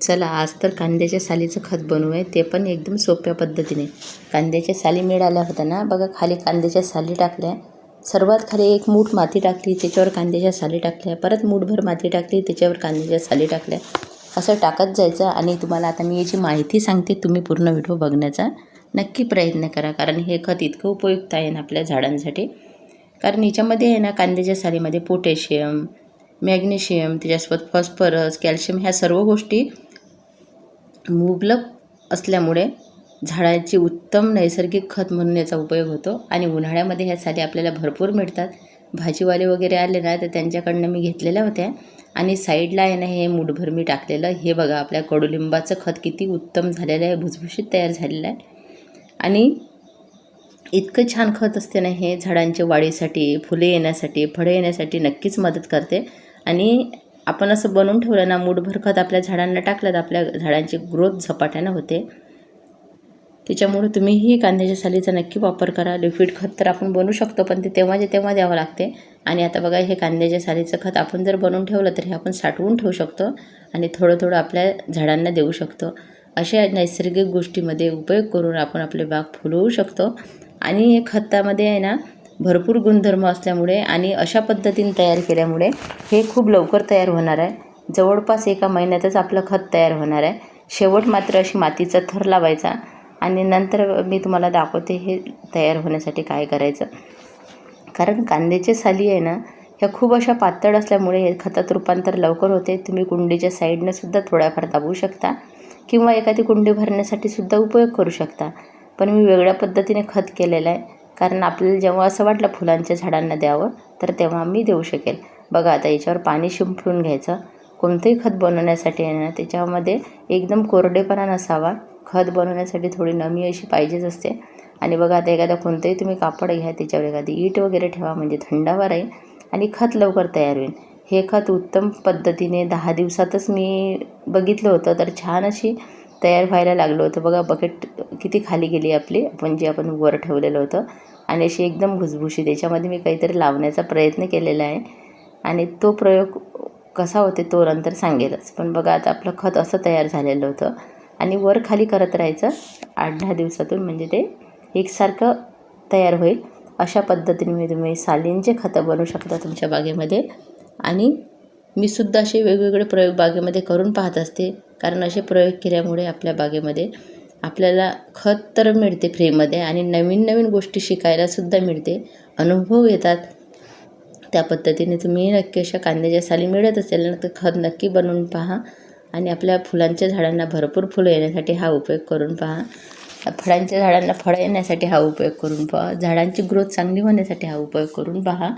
चला आज तर कांद्याच्या सालीचं खत बनवूया, ते पण एकदम सोप्या पद्धतीने. कांद्याच्या साली मिळाल्या होत्या ना, बघा खाली कांद्याच्या साली टाकल्या. सर्वात खाली एक मूठ माती टाकली, त्याच्यावर कांद्याच्या साली टाकल्या. परत मूठभर माती टाकली, त्याच्यावर कांद्याच्या साली टाकल्या. असं टाकत जायचं. आणि तुम्हाला आता मी याची माहिती सांगते, तुम्ही पूर्ण व्हिडिओ बघण्याचा नक्की प्रयत्न करा, कारण हे खत इतकं उपयुक्त आहे ना आपल्या झाडांसाठी. कारण याच्यामध्ये आहे ना, कांद्याच्या सालीमध्ये पोटॅशियम, मॅग्नेशियम, त्याच्यासोबत फॉस्फरस, कॅल्शियम ह्या सर्व गोष्टी मुबलक असल्यामुळे झाडाची उत्तम नैसर्गिक खत म्हणून याचा उपयोग होतो. आणि उन्हाळ्यामध्ये ह्या साली आपल्याला भरपूर मिळतात. भाजीवाले वगैरे आले ना, तर त्यांच्याकडनं मी घेतलेल्या होत्या. आणि साईडला आहे ना, हे मूठभर मी टाकलेलं. हे बघा आपल्या कडुलिंबाचं खत किती उत्तम झालेलं आहे, भुसभुशीत तयार झालेलं आहे. आणि इतकं छान खत असते ना हे, झाडांच्या वाढीसाठी, फुले येण्यासाठी, फळे येण्यासाठी नक्कीच मदत करते. आणि आपण असं बनवून ठेवलं ना, मूठभर खत आपल्या झाडांना टाकलं तर आपल्या झाडांची ग्रोथ झपाट्यानं होते. त्याच्यामुळे तुम्हीही कांद्याच्या सालीचा नक्की वापर करा. लिक्विड खत तर आपण बनवू शकतो, पण ते तेव्हाच्या तेव्हा द्यावं लागते. आणि आता बघा, हे कांद्याच्या सालीचं खत आपण जर बनवून ठेवलं तर हे आपण साठवून ठेवू शकतो आणि थोडं थोडं आपल्या झाडांना देऊ शकतो. अशा नैसर्गिक गोष्टीमध्ये उपयोग करून आपण आपले बाग फुलवू शकतो. आणि हे खतामध्ये आहे ना, भरपूर गुणधर्म असल्यामुळे आणि अशा पद्धतीने तयार केल्यामुळे हे खूप लवकर तयार होणार आहे. जवळपास 1 महिन्यातच आपलं खत तयार होणार आहे. शेवट मात्र अशी मातीचा थर लावायचा आणि नंतर मी तुम्हाला दाखवते हे तयार होण्यासाठी काय करायचं. कारण कांद्याच्या साली आहे ना, ह्या खूप अशा पातळ असल्यामुळे हे खतात रूपांतर लवकर होते. तुम्ही कुंडीच्या साईडनं सुद्धा थोड्याफार दाबू शकता किंवा एखादी कुंडी भरण्यासाठी सुद्धा उपयोग करू शकता. पण मी वेगळ्या पद्धतीने खत केलेलं आहे, कारण आपल्याला जेव्हा असं वाटलं फुलांच्या झाडांना द्यावं तर तेव्हा मी देऊ शकेल. बघा आता याच्यावर पाणी शिंपडून घ्यायचं. कोणतंही खत बनवण्यासाठी आहे ना, त्याच्यामध्ये एकदम कोरडेपणा नसावा. खत बनवण्यासाठी थोडी नमी अशी पाहिजेच असते. आणि बघा आता एखादा कोणतंही तुम्ही कापड घ्या, त्याच्यावर एखादी ईट वगैरे ठेवा, म्हणजे थंडावा राहील आणि खत लवकर तयार होईल. हे खत उत्तम पद्धतीने 10 दिवसातच मी बघितलं होतं, तर छान अशी तयार व्हायला लागलं होतं. बघा बकेट किती खाली गेली आपली, आपण वर ठेवलेलं होतं. आणि अशी एकदम भुसभुशीत. याच्यामध्ये मी काहीतरी लावण्याचा प्रयत्न केलेला आहे आणि तो प्रयोग कसा होते तो नंतर सांगेलच. पण बघा आता आपलं खत असं तयार झालेलं होतं. आणि वर खाली करत राहायचं 8-10 दिवसातून, म्हणजे ते एकसारखं तयार होईल. अशा पद्धतीने तुम्ही सालींचे खतं बनवू शकता तुमच्या बागेमध्ये. आणि मी सुद्धा असे वेगवेगळे प्रयोग बागेमध्ये करून पाहत असते, कारण असे प्रयोग केल्यामुळे आपल्या बागेमध्ये आपल्याला खत तर मिळते फ्रीमध्ये आणि नवीन नवीन गोष्टी शिकायलासुद्धा मिळते, अनुभव येतात. त्या पद्धतीने तुम्ही नक्की अशा कांद्याच्या साली मिळत असेल ना, तर खत नक्की बनवून पहा. आणि आपल्या फुलांच्या झाडांना भरपूर फुलं येण्यासाठी हा उपयोग करून पहा. फळांच्या झाडांना फळं येण्यासाठी हा उपयोग करून पहा. झाडांची ग्रोथ चांगली होण्यासाठी हा उपयोग करून पहा.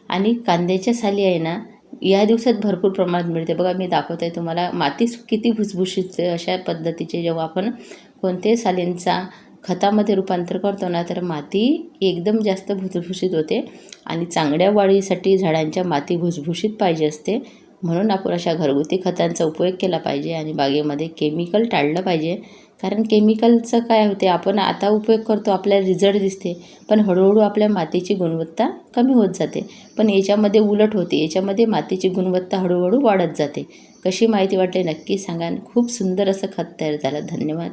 आणि कांद्याच्या साली आहे ना, या दिवसात भरपूर प्रमाणात मिळते. बघा मी दाखवते तुम्हाला, माती किती भुसभुशीत. अशा पद्धतीचे जेव्हा आपण कोणत्याही सालींचा खतामध्ये रूपांतर करतो ना, तर माती एकदम जास्त भुसभुशीत होते. आणि चांगल्या वाढीसाठी झाडांच्या माती भुसभुशीत पाहिजे असते. म्हणून आपण अशा घरगुती खतांचा उपयोग केला पाहिजे आणि बागेमध्ये केमिकल टाळलं पाहिजे. कारण केमिकलचं काय होते, आपण आता उपयोग करतो, आपल्याला रिझल्ट दिसते, पण हळूहळू आपल्या मातीची गुणवत्ता कमी होत जाते. पण याच्यामध्ये उलट होते, याच्यामध्ये मातीची गुणवत्ता हळूहळू वाढत जाते. कशी माहिती वाटली नक्की सांगा. खूप सुंदर असं खत तयार झालं. धन्यवाद.